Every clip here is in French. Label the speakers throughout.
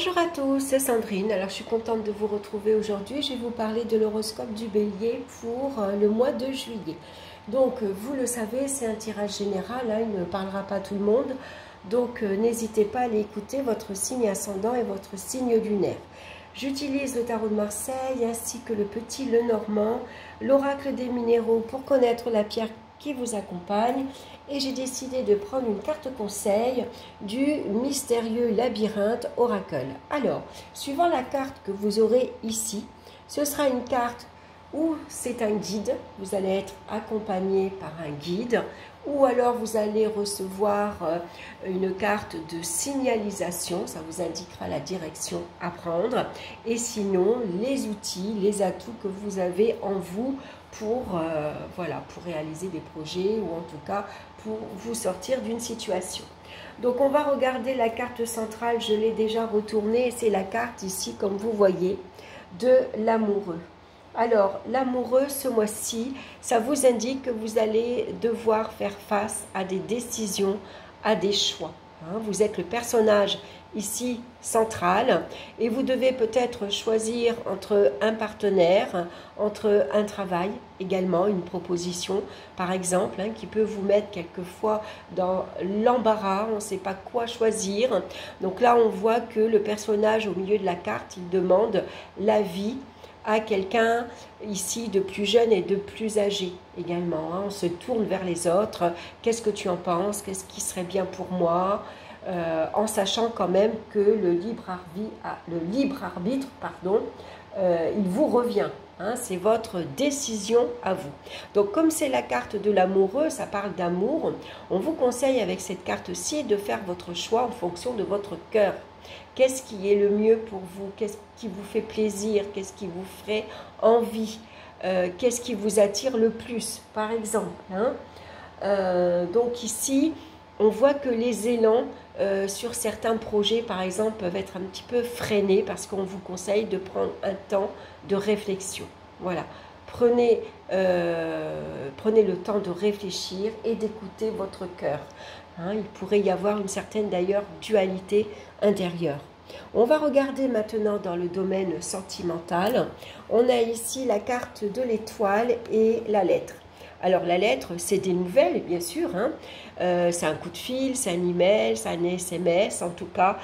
Speaker 1: Bonjour à tous, c'est Sandrine. Alors je suis contente de vous retrouver aujourd'hui. Je vais vous parler de l'horoscope du Bélier pour le mois de juillet. Donc vous le savez, c'est un tirage général, hein, il ne parlera pas à tout le monde. Donc n'hésitez pas à aller écouter votre signe ascendant et votre signe lunaire. J'utilise le tarot de Marseille ainsi que le petit Lenormand, l'oracle des minéraux pour connaître la pierre qui vous accompagne, et j'ai décidé de prendre une carte conseil du mystérieux labyrinthe oracle. Alors, suivant la carte que vous aurez ici, ce sera une carte où c'est un guide, vous allez être accompagné par un guide, ou alors vous allez recevoir une carte de signalisation, ça vous indiquera la direction à prendre, et sinon les outils, les atouts que vous avez en vous pour, pour réaliser des projets ou en tout cas pour vous sortir d'une situation. Donc on va regarder la carte centrale, je l'ai déjà retournée, c'est la carte ici comme vous voyez de l'amoureux. Alors, l'amoureux, ce mois-ci, ça vous indique que vous allez devoir faire face à des décisions, à des choix. Vous êtes le personnage ici central et vous devez peut-être choisir entre un partenaire, entre un travail également, une proposition par exemple, qui peut vous mettre quelquefois dans l'embarras, on ne sait pas quoi choisir. Donc là, on voit que le personnage au milieu de la carte, il demande l'avis à quelqu'un ici de plus jeune et de plus âgé également. On se tourne vers les autres. Qu'est-ce que tu en penses? Qu'est-ce qui serait bien pour moi? En sachant quand même que le libre arbitre, il vous revient. C'est votre décision à vous. Donc comme c'est la carte de l'amoureux, ça parle d'amour, on vous conseille avec cette carte-ci de faire votre choix en fonction de votre cœur. Qu'est-ce qui est le mieux pour vous? Qu'est-ce qui vous fait plaisir? Qu'est-ce qui vous ferait envie? Qu'est-ce qui vous attire le plus, par exemple, donc ici, on voit que les élans sur certains projets, par exemple, peuvent être un petit peu freinés parce qu'on vous conseille de prendre un temps de réflexion. Voilà. Prenez le temps de réfléchir et d'écouter votre cœur. Il pourrait y avoir une certaine d'ailleurs dualité intérieure. On va regarder maintenant dans le domaine sentimental. On a ici la carte de l'étoile et la lettre. Alors la lettre, c'est des nouvelles, bien sûr. C'est un coup de fil, c'est un email, c'est un SMS. En tout cas,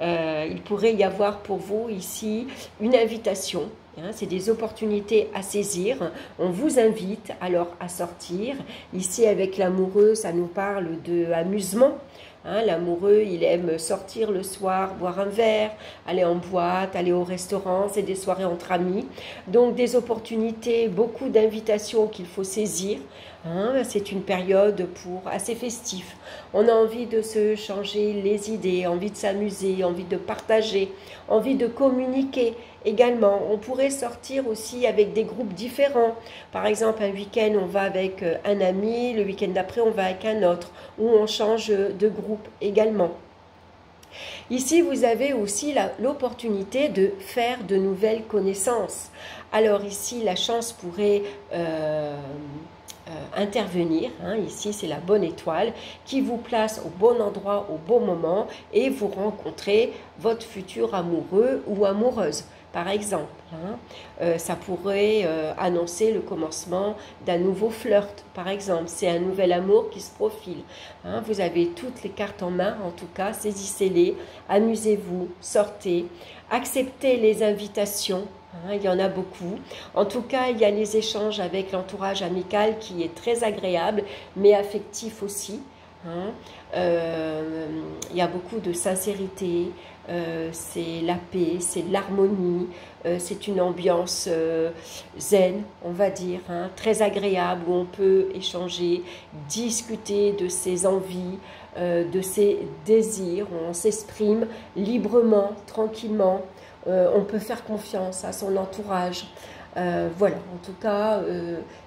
Speaker 1: il pourrait y avoir pour vous ici une invitation. C'est des opportunités à saisir. On vous invite alors à sortir. Ici, avec l'amoureux, ça nous parle d'amusement. L'amoureux, il aime sortir le soir, boire un verre, aller en boîte, aller au restaurant, c'est des soirées entre amis. Donc des opportunités, beaucoup d'invitations qu'il faut saisir. C'est une période assez festive. On a envie de se changer les idées, envie de s'amuser, envie de partager, envie de communiquer également. On pourrait sortir aussi avec des groupes différents. Par exemple, un week-end, on va avec un ami, le week-end d'après, on va avec un autre, ou on change de groupe également. Ici, vous avez aussi l'opportunité de faire de nouvelles connaissances. Alors ici, la chance pourrait intervenir. Ici, c'est la bonne étoile qui vous place au bon endroit, au bon moment, et vous rencontrez votre futur amoureux ou amoureuse. Par exemple, ça pourrait annoncer le commencement d'un nouveau flirt, par exemple. C'est un nouvel amour qui se profile. Vous avez toutes les cartes en main, en tout cas, saisissez-les, amusez-vous, sortez, acceptez les invitations. Il y en a beaucoup. En tout cas, il y a les échanges avec l'entourage amical qui est très agréable, mais affectif aussi. Il y a beaucoup de sincérité, c'est la paix, c'est l'harmonie, c'est une ambiance zen, on va dire, très agréable où on peut échanger, discuter de ses envies, de ses désirs, on s'exprime librement, tranquillement, on peut faire confiance à son entourage. Voilà, en tout cas,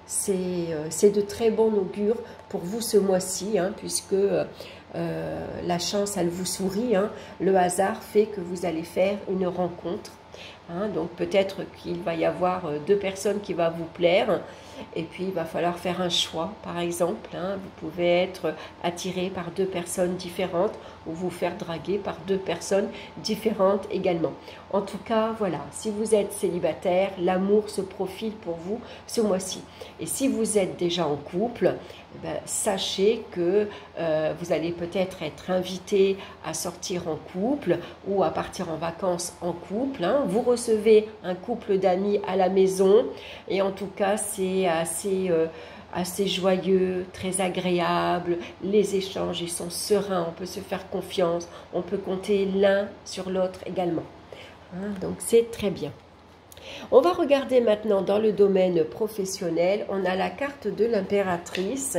Speaker 1: c'est de très bon augure pour vous ce mois-ci, hein, puisque la chance, elle vous sourit. Hein. Le hasard fait que vous allez faire une rencontre. Hein, donc peut-être qu'il va y avoir deux personnes qui vont vous plaire et puis il va falloir faire un choix par exemple. Hein, vous pouvez être attiré par deux personnes différentes ou vous faire draguer par deux personnes différentes également. En tout cas, voilà, si vous êtes célibataire, l'amour se profile pour vous ce mois-ci. Et si vous êtes déjà en couple, eh bien, sachez que vous allez peut-être être invité à sortir en couple ou à partir en vacances en couple. Hein. Vous recevez un couple d'amis à la maison et en tout cas, c'est assez joyeux, très agréable, les échanges ils sont sereins, on peut se faire confiance, on peut compter l'un sur l'autre également. Hein, donc c'est très bien. On va regarder maintenant dans le domaine professionnel, on a la carte de l'impératrice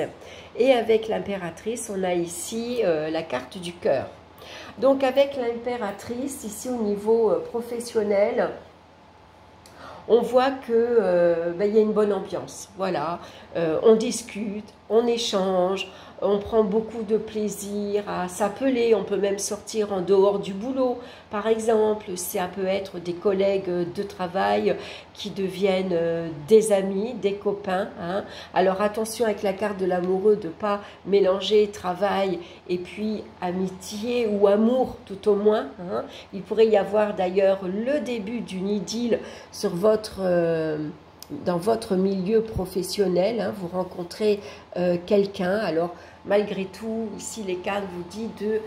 Speaker 1: et avec l'impératrice on a ici la carte du cœur. Donc avec l'impératrice ici au niveau professionnel, on voit que il y a une bonne ambiance. Voilà, on discute, on échange, on prend beaucoup de plaisir à s'appeler. On peut même sortir en dehors du boulot, par exemple. Ça peut être des collègues de travail qui deviennent des amis, des copains. Hein. Alors attention avec la carte de l'amoureux de ne pas mélanger travail et puis amitié ou amour tout au moins. Hein. Il pourrait y avoir d'ailleurs le début d'une idylle sur dans votre milieu professionnel, hein, vous rencontrez quelqu'un. Alors malgré tout, ici les cartes vous disent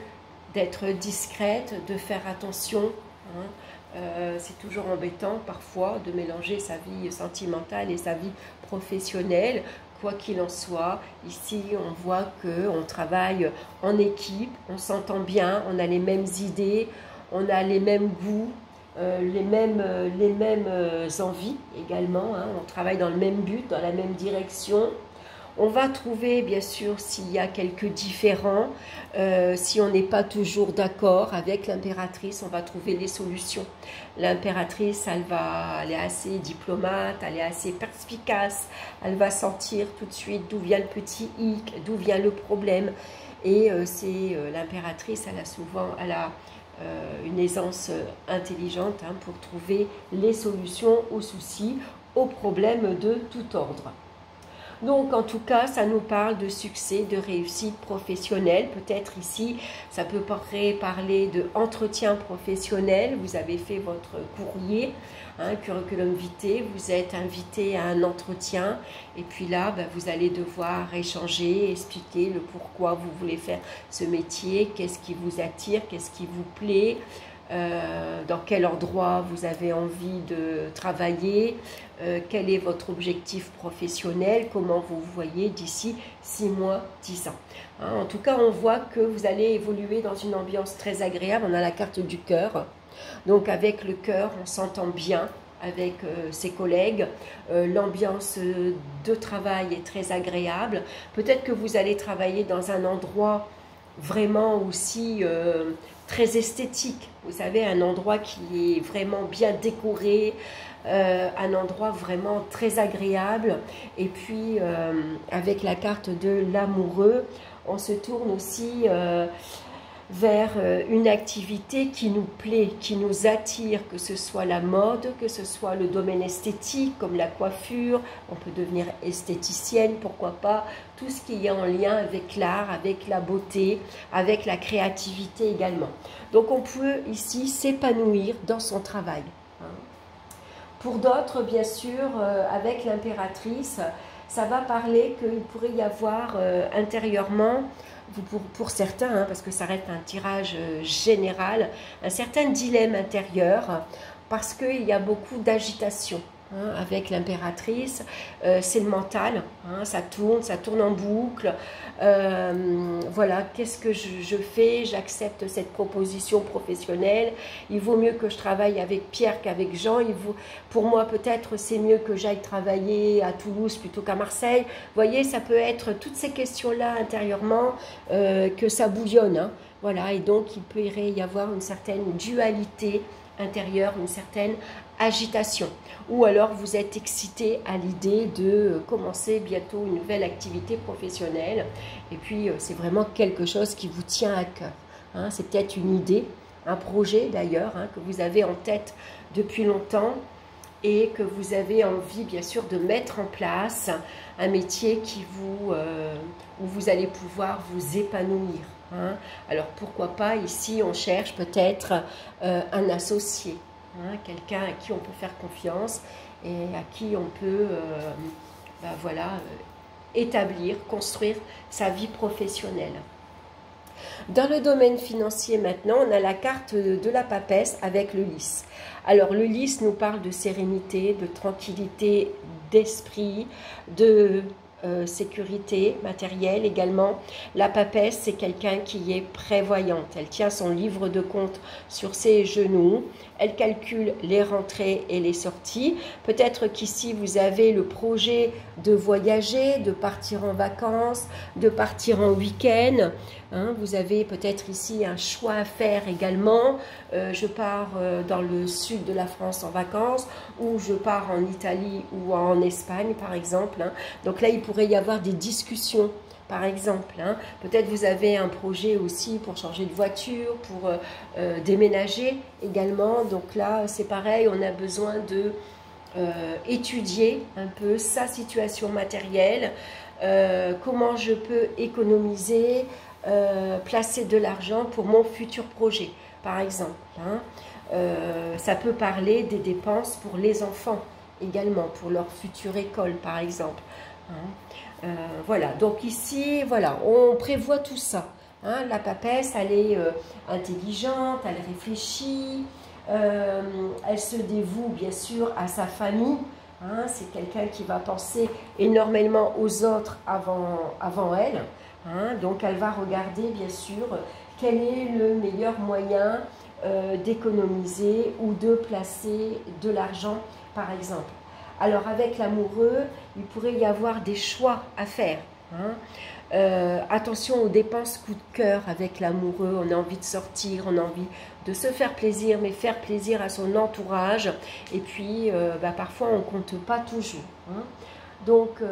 Speaker 1: d'être discrète, de faire attention. Hein. C'est toujours embêtant parfois de mélanger sa vie sentimentale et sa vie professionnelle. Quoi qu'il en soit, ici on voit qu'on travaille en équipe, on s'entend bien, on a les mêmes idées, on a les mêmes goûts. Les mêmes envies également, hein. On travaille dans le même but, dans la même direction. On va trouver bien sûr s'il y a quelques différends, si on n'est pas toujours d'accord avec l'impératrice, on va trouver les solutions. L'impératrice, elle est assez diplomate, elle est assez perspicace, elle va sentir tout de suite d'où vient le petit hic, d'où vient le problème. Et l'impératrice, elle a une aisance intelligente hein, pour trouver les solutions aux soucis, aux problèmes de tout ordre. Donc en tout cas, ça nous parle de succès, de réussite professionnelle. Peut-être ici, ça peut parler d'entretien professionnel. Vous avez fait votre courrier, hein, curriculum vitae, vous êtes invité à un entretien. Et puis là, vous allez devoir échanger, expliquer le pourquoi vous voulez faire ce métier, qu'est-ce qui vous attire, qu'est-ce qui vous plaît. Dans quel endroit vous avez envie de travailler, quel est votre objectif professionnel, comment vous vous voyez d'ici 6 mois, 10 ans. Hein, en tout cas, on voit que vous allez évoluer dans une ambiance très agréable. On a la carte du cœur. Donc avec le cœur, on s'entend bien avec ses collègues. L'ambiance de travail est très agréable. Peut-être que vous allez travailler dans un endroit vraiment aussi très esthétique, vous savez, un endroit qui est vraiment bien décoré, un endroit vraiment très agréable. Et puis avec la carte de l'amoureux, on se tourne aussi vers une activité qui nous plaît, qui nous attire, que ce soit la mode, que ce soit le domaine esthétique comme la coiffure, on peut devenir esthéticienne, pourquoi pas, tout ce qui est en lien avec l'art, avec la beauté, avec la créativité également. Donc on peut ici s'épanouir dans son travail. Pour d'autres, bien sûr, avec l'impératrice, ça va parler qu'il pourrait y avoir intérieurement, pour certains, hein, parce que ça reste un tirage général, un certain dilemme intérieur, parce qu'il y a beaucoup d'agitation. Hein, avec l'impératrice, c'est le mental, hein, ça tourne en boucle. Voilà, qu'est-ce que je fais? J'accepte cette proposition professionnelle. Il vaut mieux que je travaille avec Pierre qu'avec Jean. Pour moi, peut-être, c'est mieux que j'aille travailler à Toulouse plutôt qu'à Marseille. Vous voyez, ça peut être toutes ces questions-là intérieurement que ça bouillonne. Hein. Voilà, et donc il peut y avoir une certaine dualité intérieure, une certaine agitation. Ou alors vous êtes excité à l'idée de commencer bientôt une nouvelle activité professionnelle. Et puis c'est vraiment quelque chose qui vous tient à cœur. Hein, c'est peut-être une idée, un projet d'ailleurs, hein, que vous avez en tête depuis longtemps et que vous avez envie bien sûr de mettre en place un métier qui où vous allez pouvoir vous épanouir. Hein. Alors pourquoi pas, ici on cherche peut-être un associé, hein, quelqu'un à qui on peut faire confiance et à qui on peut voilà, établir, construire sa vie professionnelle. Dans le domaine financier maintenant, on a la carte de la papesse avec le lys. Alors le lys nous parle de sérénité, de tranquillité d'esprit, de sécurité matérielle également. La papesse, c'est quelqu'un qui est prévoyante. Elle tient son livre de compte sur ses genoux. Elle calcule les rentrées et les sorties. Peut-être qu'ici, vous avez le projet de voyager, de partir en vacances, de partir en week-end. Hein, vous avez peut-être ici un choix à faire également. Je pars dans le sud de la France en vacances, ou je pars en Italie ou en Espagne, par exemple. Hein. Donc là, il pourrait y avoir des discussions, par exemple. Hein. Peut-être vous avez un projet aussi pour changer de voiture, pour déménager également. Donc là, c'est pareil, on a besoin de étudier un peu sa situation matérielle, comment je peux économiser, placer de l'argent pour mon futur projet, par exemple. Hein. Ça peut parler des dépenses pour les enfants également, pour leur future école, par exemple. Hein. Voilà, donc ici, voilà, on prévoit tout ça. Hein. La papesse, elle est intelligente, elle réfléchit, elle se dévoue bien sûr à sa famille. Hein. C'est quelqu'un qui va penser énormément aux autres avant elle. Hein. Donc elle va regarder bien sûr quel est le meilleur moyen d'économiser ou de placer de l'argent, par exemple. Alors avec l'amoureux, il pourrait y avoir des choix à faire. Hein. Attention aux dépenses coup de cœur avec l'amoureux. On a envie de sortir, on a envie de se faire plaisir, mais faire plaisir à son entourage. Et puis, parfois, on ne compte pas toujours. Hein. Donc,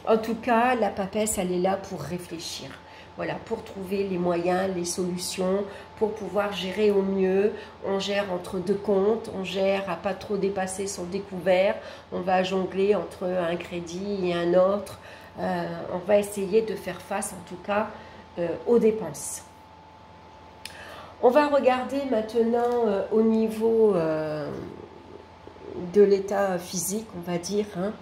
Speaker 1: en tout cas, la papesse, elle est là pour réfléchir. Voilà, pour trouver les moyens, les solutions, pour pouvoir gérer au mieux. On gère entre deux comptes, on gère à pas trop dépasser son découvert. On va jongler entre un crédit et un autre. On va essayer de faire face, en tout cas, aux dépenses. On va regarder maintenant au niveau de l'état physique, on va dire. Hein.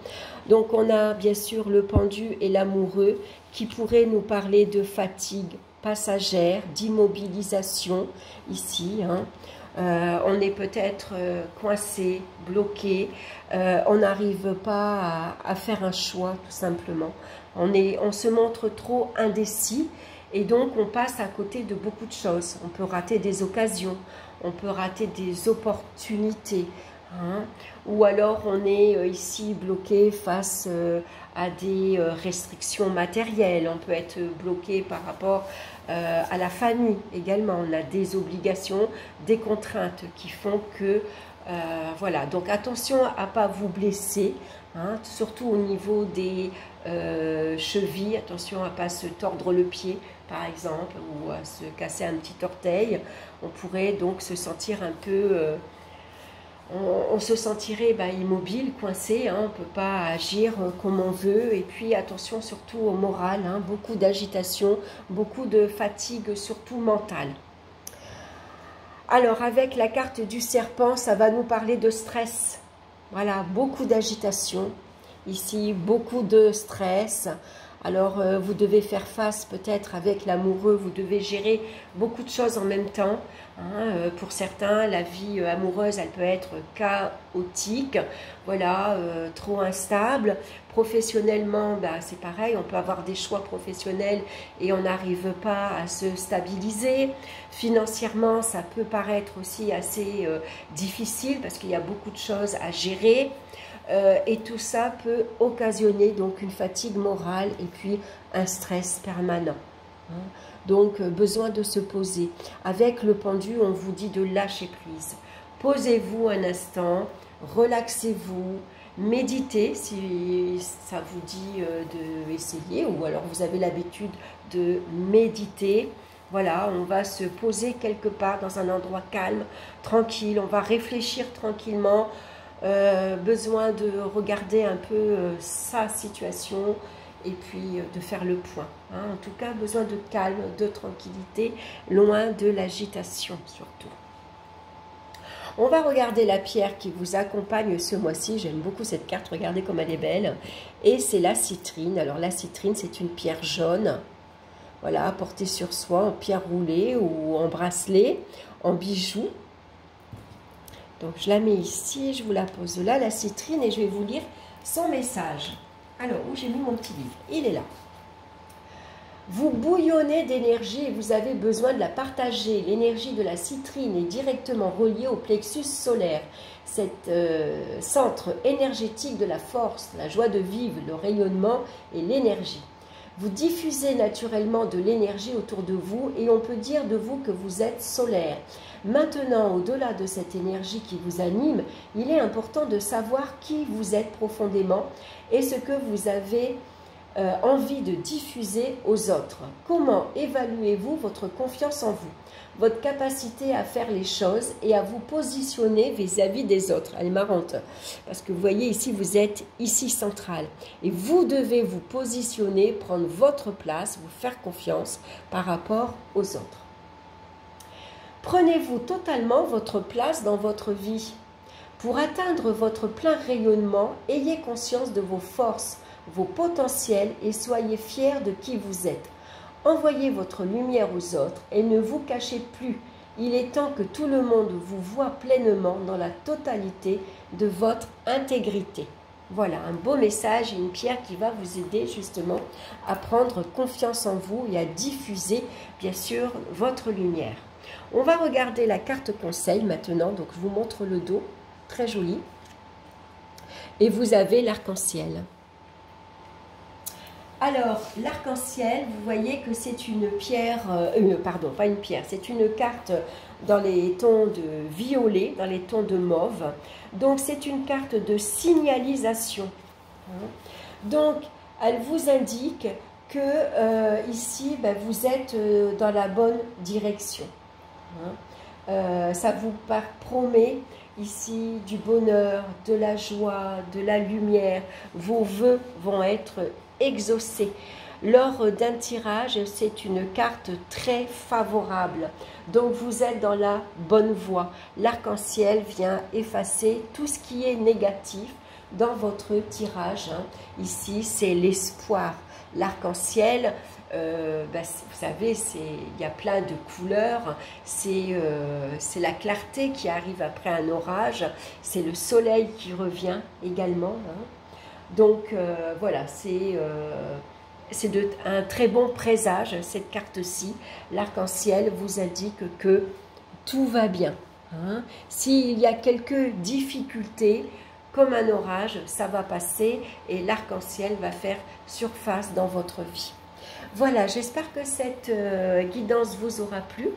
Speaker 1: Donc, on a bien sûr le pendu et l'amoureux qui pourraient nous parler de fatigue passagère, d'immobilisation ici. Hein. On est peut-être coincé, bloqué, on n'arrive pas à faire un choix tout simplement. On se montre trop indécis et donc on passe à côté de beaucoup de choses. On peut rater des occasions, on peut rater des opportunités. Hein. Ou alors on est ici bloqué face à des restrictions matérielles, on peut être bloqué par rapport à la famille également, on a des obligations, des contraintes qui font que, voilà, donc attention à ne pas vous blesser, hein, surtout au niveau des chevilles, attention à ne pas se tordre le pied par exemple, ou à se casser un petit orteil, on pourrait donc se sentir un peu... on se sentirait immobile, coincé, hein, on ne peut pas agir comme on veut. Et puis attention surtout au moral, hein, beaucoup d'agitation, beaucoup de fatigue, surtout mentale. Alors avec la carte du serpent, ça va nous parler de stress. Voilà, beaucoup d'agitation, ici beaucoup de stress. Alors vous devez faire face peut-être avec l'amoureux, vous devez gérer beaucoup de choses en même temps. Hein. Pour certains, la vie amoureuse, elle peut être chaotique, voilà, trop instable. Professionnellement, c'est pareil, on peut avoir des choix professionnels et on n'arrive pas à se stabiliser. Financièrement, ça peut paraître aussi assez difficile parce qu'il y a beaucoup de choses à gérer. Et tout ça peut occasionner donc une fatigue morale et puis un stress permanent. hein. Donc, besoin de se poser. Avec le pendu, on vous dit de lâcher prise. Posez-vous un instant, relaxez-vous, méditez si ça vous dit d'essayer, ou alors vous avez l'habitude de méditer. Voilà, on va se poser quelque part dans un endroit calme, tranquille, on va réfléchir tranquillement. Besoin de regarder un peu sa situation et puis de faire le point. Hein. En tout cas, besoin de calme, de tranquillité, loin de l'agitation surtout. On va regarder la pierre qui vous accompagne ce mois-ci. J'aime beaucoup cette carte, regardez comme elle est belle. Et c'est la citrine. Alors la citrine, c'est une pierre jaune. Voilà, portée sur soi en pierre roulée ou en bracelet, en bijoux. Donc je la mets ici, je vous la pose là, la citrine, et je vais vous lire son message. Alors, où j'ai mis mon petit livre? Il est là. Vous bouillonnez d'énergie et vous avez besoin de la partager. L'énergie de la citrine est directement reliée au plexus solaire. Cet centre énergétique de la force, la joie de vivre, le rayonnement et l'énergie. Vous diffusez naturellement de l'énergie autour de vous et on peut dire de vous que vous êtes solaire. Maintenant, au-delà de cette énergie qui vous anime, il est important de savoir qui vous êtes profondément et ce que vous avez envie de diffuser aux autres. Comment évaluez-vous votre confiance en vous, votre capacité à faire les choses et à vous positionner vis-à-vis des autres? Elle est marrante, parce que vous voyez ici, vous êtes ici central. Et vous devez vous positionner, prendre votre place, vous faire confiance par rapport aux autres. Prenez-vous totalement votre place dans votre vie. Pour atteindre votre plein rayonnement, ayez conscience de vos forces, vos potentiels et soyez fiers de qui vous êtes. Envoyez votre lumière aux autres et ne vous cachez plus. Il est temps que tout le monde vous voie pleinement dans la totalité de votre intégrité. Voilà, un beau message et une pierre qui va vous aider justement à prendre confiance en vous et à diffuser bien sûr votre lumière. On va regarder la carte conseil maintenant, donc je vous montre le dos, très joli. Et vous avez l'arc-en-ciel. Alors, l'arc-en-ciel, vous voyez que c'est une pierre, pardon, pas une pierre, c'est une carte dans les tons de violet, dans les tons de mauve. Donc, c'est une carte de signalisation. Donc, elle vous indique que ici, ben, vous êtes dans la bonne direction. Ça vous promet ici du bonheur, de la joie, de la lumière. Vos vœux vont être exaucé. Lors d'un tirage, c'est une carte très favorable. Donc, vous êtes dans la bonne voie. L'arc-en-ciel vient effacer tout ce qui est négatif dans votre tirage. Ici, c'est l'espoir. L'arc-en-ciel, ben, vous savez, il y a plein de couleurs. C'est la clarté qui arrive après un orage. C'est le soleil qui revient également. Donc voilà, c'est un très bon présage, cette carte-ci. L'arc-en-ciel vous indique que tout va bien. S'il y a quelques difficultés, comme un orage, ça va passer et l'arc-en-ciel va faire surface dans votre vie. Voilà, j'espère que cette guidance vous aura plu.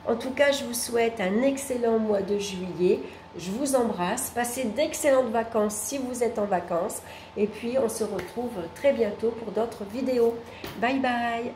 Speaker 1: En tout cas, je vous souhaite un excellent mois de juillet. Je vous embrasse. Passez d'excellentes vacances si vous êtes en vacances. Et puis, on se retrouve très bientôt pour d'autres vidéos. Bye bye!